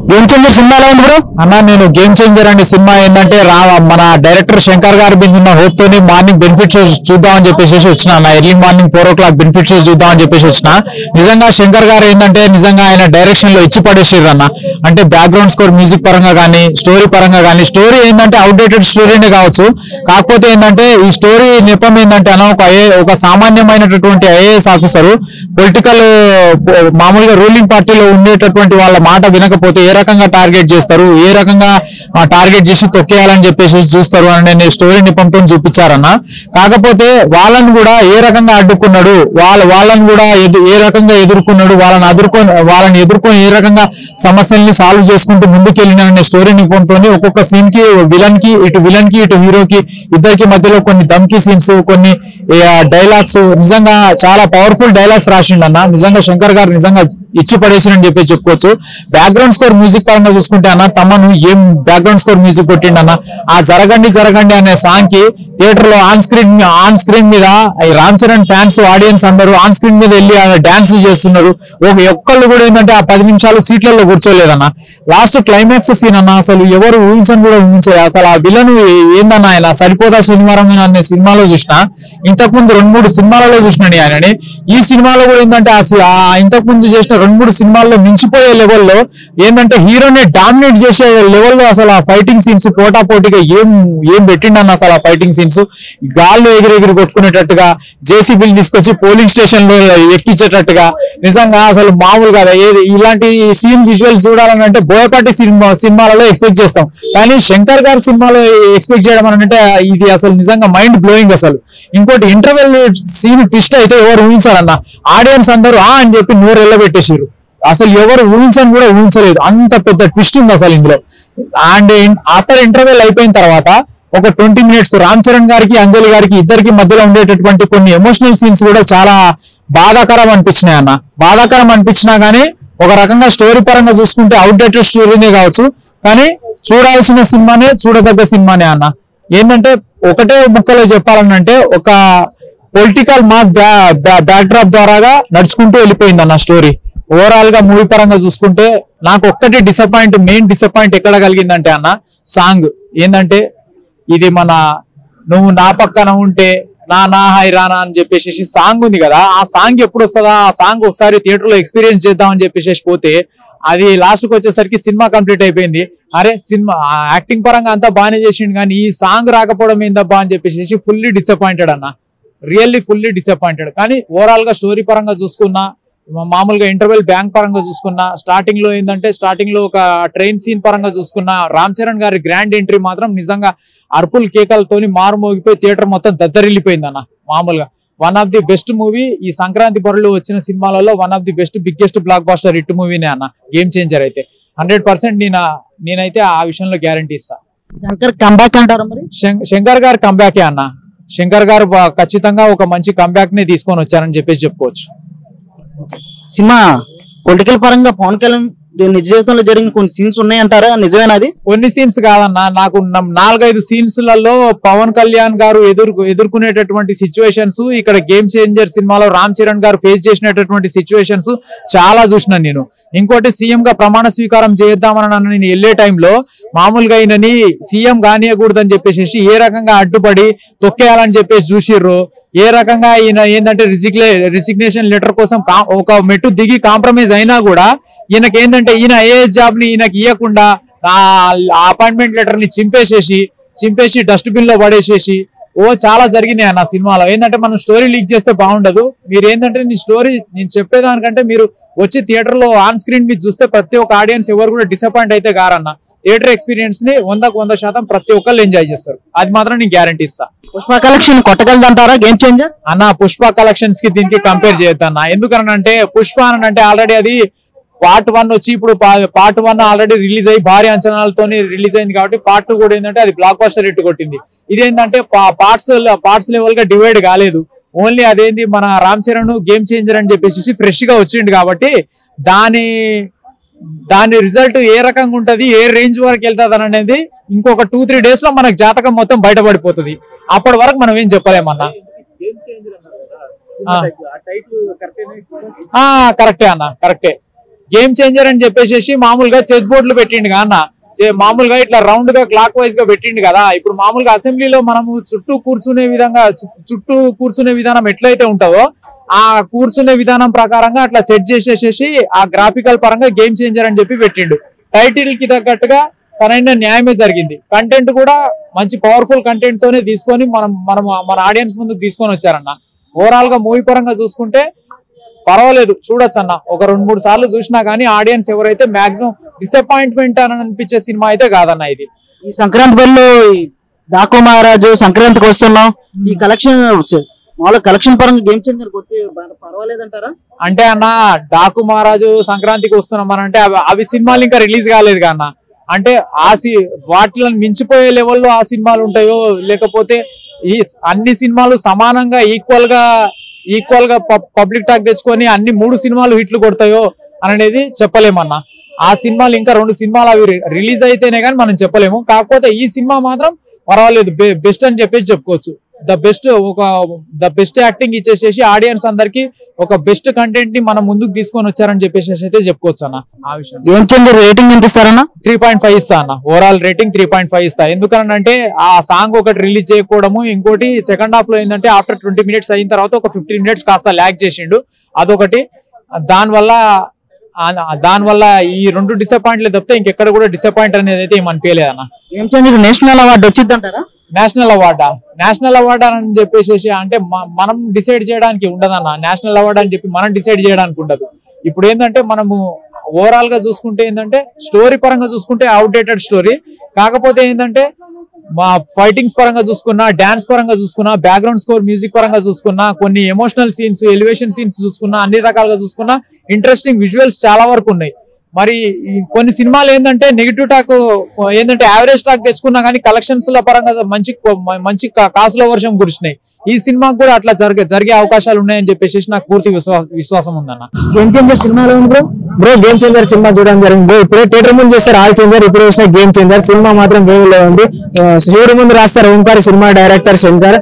Game changer సినిమాలో ఉంది bro అన్న. నేను గేమ్ చేంజర్ అనే సినిమా ఏంటంటే మన డైరెక్టర్ శంకర్ గారి మీద హోప్ తోని మార్నింగ్ బెనిఫిట్ షో చూద్దామని చెప్పేసి వచ్చిన అన్న. Early morning 4 o'clock benefit show చూద్దామని చెప్పేసి వచ్చిన. నిజంగా శంకర్ గారు ఏంటంటే నిజంగా ఆయన డైరెక్షన్ లో ఇచ్చి పడేసారు అన్న. అంటే బ్యాక్గ్రౌండ్ స్కోర్ మ్యూజిక్ పరంగా కానీ స్టోరీ పరంగా కానీ, స్టోరీ ఏంటంటే అవుట్డేటెడ్ స్టోరీనే కావచ్చు, కాకపోతే ఏంటంటే ఈ స్టోరీ నెపం ఏంటంటే అన్న ఒక సామాన్యమైనటువంటి ఐఏఎస్ ఆఫీసర్ పొలిటికల్ మామూలుగా రూలింగ్ పార్టీలో ఉండేటటువంటి వాళ్ళ మాట వినకపోతే ఏ రకంగా టార్గెట్ చేస్తారు, ఏ రకంగా టార్గెట్ చేసి తొక్కేయాలని చెప్పేసి చూస్తారు అని నేను స్టోరీ నిపంతో చూపించారన్న. కాకపోతే వాళ్ళని కూడా ఏ రకంగా అడ్డుకున్నాడు, వాళ్ళని కూడా ఏ రకంగా ఎదుర్కొన్నాడు, వాళ్ళని ఎదుర్కొని ఏ రకంగా సమస్యల్ని సాల్వ్ చేసుకుంటూ ముందుకెళ్ళిన స్టోరీ నిపంతో ఒక్కొక్క సీన్ కి విలన్ కి ఇటు హీరోకి ఇద్దరికి మధ్యలో కొన్ని ధమ్కి సీన్స్, కొన్ని డైలాగ్స్, నిజంగా చాలా పవర్ఫుల్ డైలాగ్స్ రాసిండన్న. నిజంగా శంకర్ గారు నిజంగా ఇచ్చి పడేసినని చెప్పి చెప్పుకోవచ్చు. బ్యాక్గ్రౌండ్ స్కోర్ మ్యూజిక్ పరంగా చూసుకుంటే అన్న, తమను ఏం బ్యాక్గ్రౌండ్ స్కోర్ మ్యూజిక్ కొట్టిండన్న. ఆ జరగండి జరగండి అనే సాంగ్ కి థియేటర్ లో ఆన్ స్క్రీన్ మీద రామ్ చరణ్ ఫ్యాన్స్ ఆడియన్స్ అందరూ ఆన్ స్క్రీన్ మీద వెళ్ళి డాన్స్ చేస్తున్నారు. ఒక్కళ్ళు కూడా ఏంటంటే ఆ 10 నిమిషాలు సీట్లలో కూర్చోలేదన్న. లాస్ట్ క్లైమాక్స్ సీన్ అన్న అసలు ఎవరు ఊహించని కూడా ఊహించలేదు. అసలు ఆ విలన్ ఏందన్న, ఆయన సరిపోదా శనివారం అనే సినిమాలో చూసిన, ఇంతకుముందు 2-3 సినిమాలలో చూసినాను ఆయనని. ఈ సినిమాలో కూడా ఏంటంటే ఇంతకుముందు చేసిన 2-3 సినిమాల్లో మించిపోయే లెవెల్లో ఏంటంటే హీరోని డామినేట్ చేసే లెవెల్లో అసలు ఆ ఫైటింగ్ సీన్స్ పోటాపోటీగా ఏం పెట్టిండన్న. అసలు ఆ ఫైటింగ్ సీన్స్ గాల్లో ఎగిరెగిరి కొట్టుకునేటట్టుగా, జేసీబీలు తీసుకొచ్చి పోలింగ్ స్టేషన్ లో ఎక్కించేటట్టుగా, నిజంగా అసలు మామూలుగా ఇలాంటి సీన్ విజువల్స్ చూడాలని అంటే బోయపాటి సినిమాలలో ఎక్స్పెక్ట్ చేస్తాం, కానీ శంకర్ గారి సినిమాలో ఎక్స్పెక్ట్ చేయడం అని అంటే ఇది అసలు నిజంగా మైండ్ బ్లోయింగ్ అసలు. ఇంకోటి ఇంటర్వెల్ సీన్ ట్విస్ట్ అయితే ఎవరు ఊహించారన్న. ఆడియన్స్ అందరూ అని చెప్పి నోరు ఎల్లబెట్టేసారు. అసలు ఎవరు ఊహించని కూడా ఊహించలేదు, అంత పెద్ద ట్విస్ట్ ఉంది అసలు ఇందులో. అండ్ ఆఫ్టర్ ఇంటర్వెల్ అయిపోయిన తర్వాత ఒక 20 minutes రామ్ చరణ్ గారికి అంజలి గారికి ఇద్దరికి మధ్యలో ఉండేటటువంటి కొన్ని ఎమోషనల్ సీన్స్ కూడా చాలా బాధాకరం అనిపించినాయి అన్న. బాధాకరం అనిపించినా కానీ ఒక రకంగా స్టోరీ పరంగా చూసుకుంటే అవుట్డేటెడ్ స్టోరీనే కావచ్చు, కానీ చూడాల్సిన సినిమానే, చూడదగ్గ సినిమానే అన్న. ఏంటంటే ఒకటే ముక్కలో చెప్పాలనంటే ఒక పొలిటికల్ మాస్ బ్యాక్డ్రాప్ ద్వారాగా నడుచుకుంటూ వెళ్ళిపోయింది అన్న స్టోరీ. ఓవరాల్ గా మూవీ పరంగా చూసుకుంటే నాకు ఒక్కటి మెయిన్ డిసప్పాయింట్ ఎక్కడ కలిగిందంటే అన్న, సాంగ్ ఏంటంటే ఇది మన నువ్వు నా పక్కన ఉంటే నా హైరానా అని చెప్పేసి సాంగ్ ఉంది కదా, ఆ సాంగ్ ఎప్పుడు వస్తుందా, ఆ సాంగ్ ఒకసారి థియేటర్ లో ఎక్స్పీరియన్స్ చేద్దామని చెప్పేసి పోతే అది లాస్ట్ కి వచ్చేసరికి సినిమా కంప్లీట్ అయిపోయింది. అరే సినిమా యాక్టింగ్ పరంగా అంతా బాగానే చేసిండు కానీ ఈ సాంగ్ రాకపోవడం ఏందబ్బా అని చెప్పేసి ఫుల్లీ డిసప్పాయింటెడ్ అన్న. Really fully disappointed. కానీ ఓవరాల్ గా స్టోరీ పరంగా చూసుకున్నా, మామూలుగా ఇంటర్వెల్ బ్యాంక్ పరంగా చూసుకున్నా, స్టార్టింగ్ లో ఏంటంటే స్టార్టింగ్ లో ఒక ట్రైన్ సీన్ పరంగా చూసుకున్నా, రామ్ చరణ్ గారి గ్రాండ్ ఎంట్రీ మాత్రం నిజంగా అర్పుల్ కేకలతోని మారుమోగిపోయి థియేటర్ మొత్తం దద్దరిల్లిపోయింది అన్న. మామూలుగా one of the best movie ఈ సంక్రాంతి బరులు వచ్చిన సినిమాలలో one of the biggest blockbuster hit మూవీనే అన్న గేమ్ చేంజర్ అయితే. 100% నేనైతే ఆ విషయంలో గ్యారంటీ ఇస్తా. శంకర్ కంబ్యాక్ అంటారు మరి? శంకర్ గారు కంబ్యాకే అన్న. శంకర్ గారు ఖచ్చితంగా ఒక మంచి కంబ్యాక్ ని తీసుకొని వచ్చారని చెప్పేసి చెప్పుకోవచ్చు. సినిమా పొలిటికల్ పరంగా పవన్ కళ్యాణ్ నిజ జీవితంలో జరిగిన కొన్ని సీన్స్ ఉన్నాయంటారా, నిజమేనాది? కొన్ని సీన్స్ కాదన్నా, నాకు 4-5 సీన్స్లలో పవన్ కళ్యాణ్ గారు ఎదుర్కొనేటటువంటి సిచ్యువేషన్స్, ఇక్కడ గేమ్ చేంజర్ సినిమాలో రామ్ చరణ్ గారు ఫేస్ చేసినటువంటి సిచ్యువేషన్స్ చాలా చూసినాను నేను. ఇంకోటి సీఎం గా ప్రమాణ స్వీకారం చేద్దామని నేను వెళ్ళే టైంలో మామూలుగా ఈయనని సీఎం కానియకూడదని చెప్పేసి ఏ రకంగా అడ్డుపడి తొక్కేయాలని చెప్పేసి చూసిర్రు. ఏ రకంగా ఈయన ఏంటంటే రిసిగ్నేషన్ లెటర్ కోసం ఒక మెట్టు దిగి కాంప్రమైజ్ అయినా కూడా ఈయనకి ఏంటంటే ఈయన ఐఏఎస్ జాబ్ ని ఈయనకి ఇవ్వకుండా అపాయింట్మెంట్ లెటర్ ని చింపేసి డస్ట్బిన్ లో పడేసేసి చాలా జరిగినాయి అన్న సినిమాలో. ఏంటంటే మనం స్టోరీ లీక్ చేస్తే బాగుండదు. మీరు ఏంటంటే నేను చెప్పేదానికంటే మీరు వచ్చి థియేటర్ లో ఆన్ స్క్రీన్ మీద చూస్తే ప్రతి ఒక్క ఆడియన్స్ ఎవరు కూడా డిసప్పాయింట్ అయితే గారన్న. థియేటర్ ఎక్స్పీరియన్స్ ని 100% ప్రతి ఒక్కళ్ళు ఎంజాయ్ చేస్తారు, అది మాత్రం నేను గ్యారంటీ ఇస్తా. పుష్ప కలెక్షన్ కొట్టగలదంటారా గేమ్ చేంజర్ అన్న? పుష్ప కలెక్షన్స్ కి దీనికి కంపేర్ చేయొద్దన్న. ఎందుకనంటే పుష్ప అంటే ఆల్రెడీ అది పార్ట్ 1 వచ్చి ఇప్పుడు పార్ట్ 1 ఆల్రెడీ రిలీజ్ అయ్యి భారీ అంచనాలతో రిలీజ్ అయింది కాబట్టి పార్ట్ 2 కూడా ఏంటంటే అది బ్లాక్ బస్టర్ హిట్ కొట్టింది. ఇదేంటంటే పార్ట్స్ లెవెల్ గా డివైడ్ కాలేదు. ఓన్లీ అదేంది మన రామ్ చరణ్ గేమ్ చేంజర్ అని చెప్పేసి ఫ్రెష్ గా వచ్చిండు కాబట్టి దాని రిజల్ట్ ఏ రకంగా ఉంటది, ఏ రేంజ్ వరకు వెళ్తుంది అనేది ఇంకొక 2-3 days లో మనకు జాతకం మొత్తం బయటపడిపోతుంది. అప్పటి వరకు మనం ఏం చెప్పలేమన్నా. కరెక్టే అన్న, కరెక్టే. గేమ్ చేంజర్ అని చెప్పేసి మామూలుగా చెస్ బోర్డులు పెట్టిండు అన్న. మామూలుగా ఇట్లా రౌండ్ గా క్లాక్ వైజ్ గా పెట్టిండు కదా. ఇప్పుడు మామూలుగా అసెంబ్లీలో మనము చుట్టూ కూర్చునే విధానం ఎట్లయితే ఉంటుందో ఆ కూర్చునే విధానం ప్రకారంగా అట్లా సెట్ చేసేసేసి ఆ గ్రాఫికల్ పరంగా గేమ్ చేంజర్ అని చెప్పి పెట్టిండు. టైటిల్ కి తగ్గట్టుగా సరైన న్యాయమే జరిగింది. కంటెంట్ కూడా మంచి పవర్ఫుల్ కంటెంట్ తోనే తీసుకొని మన ఆడియన్స్ ముందుకు తీసుకొని వచ్చారన్న. ఓవరాల్ గా మూవీ పరంగా చూసుకుంటే పర్వాలేదు, చూడొచ్చు అన్న. ఒక 2-3 సార్లు చూసినా గానీ ఆడియన్స్ ఎవరైతే మాక్సిమం డిసప్పాయింట్మెంట్ అని అనిపించే సినిమా అయితే కాదన్న ఇది. ఈ సంక్రాంతి బరిలో డాకు మహారాజు సంక్రాంతికి వస్తున్నాం, ఈ కలెక్షన్ పరంగా గేమ్ చేంజర్ కొట్టి పర్వాలేదంటారా? అంటే అన్న డాకు మహారాజు సంక్రాంతికి వస్తున్నాం అని అంటే అవి సినిమాలు ఇంకా రిలీజ్ కాలేదు అన్న. అంటే వాటిని మించిపోయే లెవెల్లో ఆ సినిమాలు ఉంటాయో, లేకపోతే ఈ అన్ని సినిమాలు సమానంగా ఈక్వల్ గా పబ్లిక్ టాక్ తెచ్చుకొని అన్ని 3 సినిమాలు హిట్లు కొడతాయో అనేది చెప్పలేమన్నా. ఆ సినిమాలు ఇంకా 2 సినిమాలు అవి రిలీజ్ అయితేనే కానీ మనం చెప్పలేము. కాకపోతే ఈ సినిమా మాత్రం పర్వాలేదు, బెస్ట్ అని చెప్పేసి చెప్పుకోవచ్చు. ద బెస్ట్ యాక్టింగ్ ఇచ్చేసేసి ఆడియన్స్ అందరికి ఒక బెస్ట్ కంటెంట్ ని మనం ముందుకు తీసుకొని వచ్చారని చెప్పేసి అయితే చెప్పుకోవచ్చు అన్న. ఆ విషయం గేమ్ చేంజర్ రేటింగ్ ఎంత ఇస్తారన్నా? 3.5 ఇస్తా అన్న. ఓవరాల్ రేటింగ్ 3.5 ఇస్తా. ఎందుకనంటే ఆ సాంగ్ ఒకటి రిలీజ్ చేయకపోవడము, ఇంకోటి సెకండ్ హాఫ్ లో ఏంటంటే ఆఫ్టర్ 20 మినిట్స్ అయిన తర్వాత ఒక 15 మినిట్స్ కాస్త ల్యాగ్ చేసిండు, అదొకటి. దానివల్ల ఈ 2 డిసప్పాయింట్లు తప్పితే ఇంకెక్కడ కూడా డిసప్పాయింట్ అనేది అయితే ఏమనిపించలేదు అన్న. గేమ్ చేంజర్ నేషనల్ అవార్డు వచ్చింది అంటారా? నేషనల్ అవార్డు అని చెప్పేసి అంటే మనం డిసైడ్ చేయడానికి ఉండదన్న. నేషనల్ అవార్డు అని చెప్పి మనం డిసైడ్ చేయడానికి ఉండదు. ఇప్పుడు ఏంటంటే మనము ఓవరాల్ గా చూసుకుంటే ఏంటంటే స్టోరీ పరంగా చూసుకుంటే అవుట్డేటెడ్ స్టోరీ. కాకపోతే ఏంటంటే మా ఫైటింగ్స్ పరంగా చూసుకున్నా, డాన్స్ పరంగా చూసుకున్నా, బ్యాక్గ్రౌండ్ స్కోర్ మ్యూజిక్ పరంగా చూసుకున్నా, కొన్ని ఎమోషనల్ సీన్స్, ఎలివేషన్ సీన్స్ చూసుకున్నా, అన్ని రకాలుగా చూసుకున్నా ఇంట్రెస్టింగ్ విజువల్స్ చాలా వరకు ఉన్నాయి. మరి కొన్ని సినిమాలు ఏంటంటే నెగిటివ్ టాక్ ఏంటంటే యావరేజ్ టాక్ తెచ్చుకున్నా కానీ కలెక్షన్స్ ల పరంగా మంచి కాసుల వర్షం కురిసినాయి. ఈ సినిమాకు కూడా అట్లా జరిగే అవకాశాలు ఉన్నాయని చెప్పేసి నాకు పూర్తి విశ్వాసం ఉందన్న. గేమ్ చేంజర్ సినిమాలో ఉంది బ్రో గేమ్ చేంజర్ సినిమా చూడడం జరిగింది బ్రో. ఇప్పుడే థియేటర్ ముందు చేస్తారు ఆల్ చేంజర్, ఇప్పుడు వచ్చిన గేమ్ చేంజర్ సినిమా మాత్రం వేరేలో ఉంది. శివుడు ముందు రాస్తారు ఓంకార్, సినిమా డైరెక్టర్ శంకర్.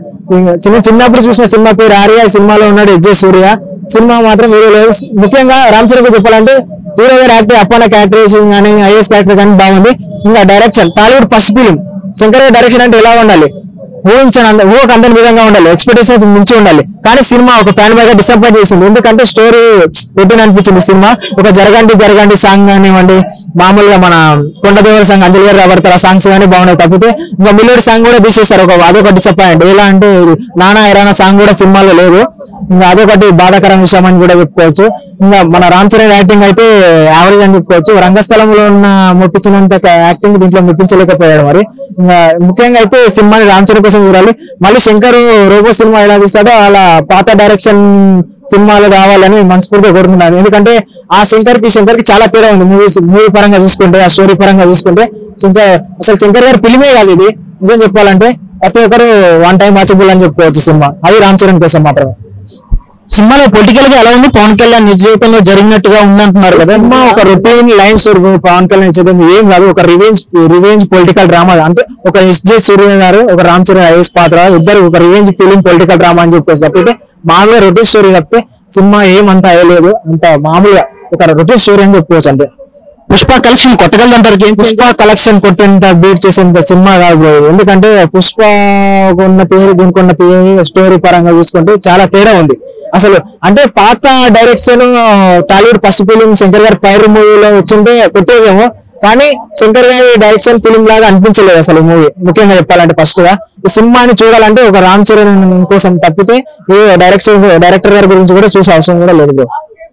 చిన్నప్పుడు చూసిన సినిమా పేరు ఆర్య, సినిమాలో ఉన్నాడు ఎస్జే సూర్య. సినిమా మాత్రం వేరేలో. ముఖ్యంగా రామ్ చరణ్ చెప్పాలంటే హీరో గారు యాక్టర్, అప్పన్న క్యారెక్టరైజేషన్ కానీ, ఐఎస్ క్యారెక్టర్ కానీ బాగుంది. ఇంకా direction, Tollywood first film Shankar గారి డైరెక్షన్ అంటే ఎలా ఉండాలి, ఊహకు అందని విధంగా ఉండాలి, ఎక్స్పెక్టేషన్స్ మించి ఉండాలి. కానీ సినిమా ఒక ఫ్యాన్ బాగా డిసప్పాయింట్ చేసింది. ఎందుకంటే స్టోరీ రొటీన్ అనిపించింది సినిమా. ఒక జరగండి సాంగ్ కానివ్వండి, మామూలుగా మన కొండదేవర సాంగ్ అంజలి గారు రాబడతారు ఆ సాంగ్స్ కానీ బాగున్నాయి. తప్పితే ఇంకా మిల్లోడి సాంగ్ కూడా తీసేస్తారు, అదొక డిసప్పాయింట్. ఎలా అంటే నానా ఐరానా సాంగ్ కూడా సినిమాలో లేదు. ఇంకా అదొకటి బాధాకరం విషయం అని కూడా చెప్పుకోవచ్చు. ఇంకా మన రామ్ చరణ్ యాక్టింగ్ అయితే యావరేజ్ అని చెప్పుకోవచ్చు. రంగస్థలంలో ఉన్న మెప్పించినంత యాక్టింగ్ దీంట్లో మెప్పించలేకపోయాడు. మరి ఇంకా ముఖ్యంగా అయితే సినిమాని రామ్ చరణ్ కోసం చూడాలి. మళ్ళీ శంకర్ రోబో సినిమా ఎలా తీస్తాడో అలా పాత డైరెక్షన్ సినిమాలు కావాలని మనస్ఫూర్తిగా కోరుకుంటున్నాను. ఎందుకంటే ఆ శంకర్ కి చాలా తేడా ఉంది. మూవీ పరంగా చూసుకుంటే, ఆ స్టోరీ పరంగా చూసుకుంటే శంకర్ గారి ఫిల్మే కాదు ఇది. నిజం చెప్పాలంటే ప్రతి ఒక్కరు వన్ టైం వాచబుల్ అని చెప్పుకోవచ్చు సినిమా. అది రామ్ చరణ్ కోసం మాత్రమే. సినిమాలో పొలిటికల్ గా ఎలా ఉంది? పవన్ కళ్యాణ్ నిజ జీవితంలో జరిగినట్టుగా ఉందంటున్నారు కదా. సినిమా ఒక routine line story. Pawan Kalyan ఇచ్చేది ఏం కాదు, ఒక రివెంజ్ పొలిటికల్ డ్రామా. అంటే ఒక ఎస్జే సూర్య గారు, ఒక రామ్ చరణ్ ఐఎస్ పాత్ర, ఇద్దరు ఒక రివెంజ్ ఫిలిం పొలిటికల్ డ్రామా అని చెప్పేసి తప్పితే మామూలుగా రొటీన్ స్టోరీ తప్పితే సినిమా ఏమంతా అయ్యలేదు. అంత మామూలుగా ఒక రొటీన్ స్టోరీ అని చెప్పుకోవచ్చు అంతే. పుష్ప కలెక్షన్ కొట్టగలదంటారు? పుష్ప కలెక్షన్ కొట్టేంత బీట్ చేసేంత సినిమా కాదు. ఎందుకంటే పుష్ప ఉన్న థియరీ, దీనికి ఉన్న థియరీ స్టోరీ పరంగా చూసుకుంటే చాలా తేడా ఉంది అసలు. అంటే పాత direction Tollywood first film Shankar గారి పైరు మూవీలో వచ్చింటే కొట్టేదేమో, కానీ శంకర్ గారి డైరెక్షన్ ఫిలిం లాగా అనిపించలేదు అసలు మూవీ. ముఖ్యంగా చెప్పాలంటే ఫస్ట్ గా ఈ సినిమాని చూడాలంటే ఒక రామ్ చరణ్ కోసం తప్పితే ఏ డైరెక్టర్ గారి గురించి కూడా చూసే అవసరం కూడా లేదు బ్రో.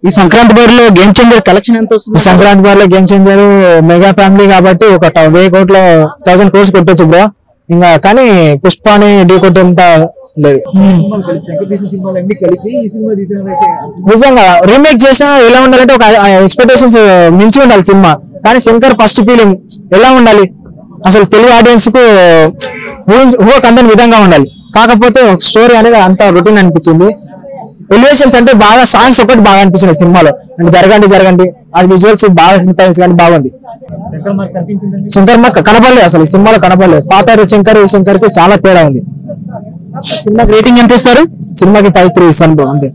ఈ సంక్రాంతి బరిలో గేమ్ చేంజర్ కలెక్షన్ ఎంత వస్తుంది? సంక్రాంతి బరిలో గేమ్ చేంజర్ మెగా ఫ్యామిలీ కాబట్టి ఒక 1000 crores కొట్టొచ్చు బ్రో. ఇంకా కానీ పుష్పాని ఢీ కొట్టేంత లేదు. నిజంగా రీమేక్ చేసినా ఎలా ఉండాలంటే ఒక ఎక్స్పెక్టేషన్స్ మించి ఉండాలి సినిమా. కానీ శంకర్ ఫస్ట్ ఫిలిం ఎలా ఉండాలి అసలు తెలుగు ఆడియన్స్ కు ఊహకు అందని విధంగా ఉండాలి. కాకపోతే స్టోరీ అనేది అంత రొటీన్ అనిపించింది. ఎలివేషన్స్ అంటే బాగా సాంగ్స్ ఒకటి బాగా అనిపించింది సినిమాలో. అంటే జరగండి అది విజువల్స్ బాగా సింపైన్స్ కానీ బాగుంది. శంకర్ మాకు కనపడలేదు అసలు ఈ సినిమాలో కనపడలేదు. పాత శంకర్ కి చాలా తేడా ఉంది. సినిమాకి రేటింగ్ ఎంత ఇస్తారు? సినిమాకి 5.3 ఇస్తాను బ్రో అంతే.